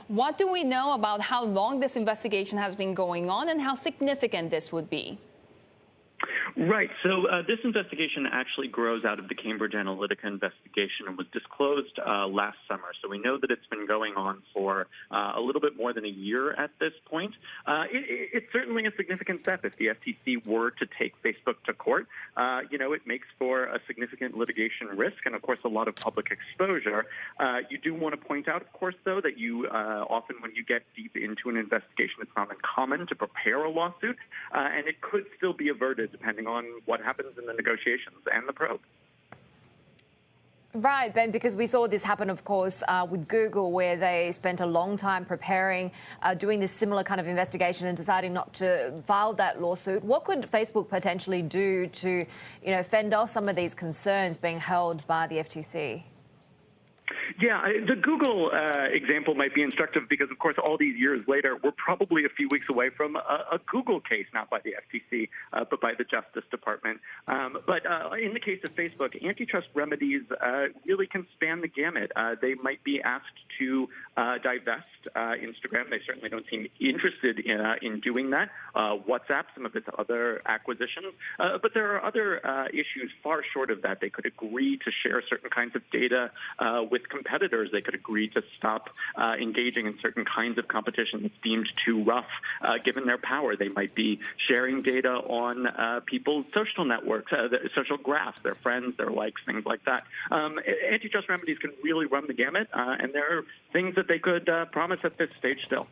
What do we know about how long this investigation has been going on and how significant this would be? Right. So this investigation actually grows out of the Cambridge Analytica investigation and was disclosed last summer. So we know that it's been going on for a little bit more than a year at this point. It's certainly a significant step. If the FTC were to take Facebook to court, it makes for a significant litigation risk and, of course, a lot of public exposure. You do want to point out, of course, though, that you often when you get deep into an investigation, it's not uncommon to prepare a lawsuit, and it could still be averted depending on what happens in the negotiations and the probe. Right, Ben, because we saw this happen, of course, with Google, where they spent a long time preparing, doing this similar kind of investigation and deciding not to file that lawsuit. What could Facebook potentially do to, fend off some of these concerns being held by the FTC? Yeah, the Google example might be instructive because, of course, all these years later, we're probably a few weeks away from a Google case, not by the FTC, but by the Justice Department. But in the case of Facebook, antitrust remedies really can span the gamut. They might be asked to divest Instagram. They certainly don't seem interested in doing that. WhatsApp, some of its other acquisitions. But there are other issues far short of that. They could agree to share certain kinds of data with competitors. They could agree to stop engaging in certain kinds of competition that's deemed too rough, given their power. They might be sharing data on people's social networks, their social graphs, their friends, their likes, things like that. Antitrust remedies can really run the gamut, and there are things that they could promise at this stage still.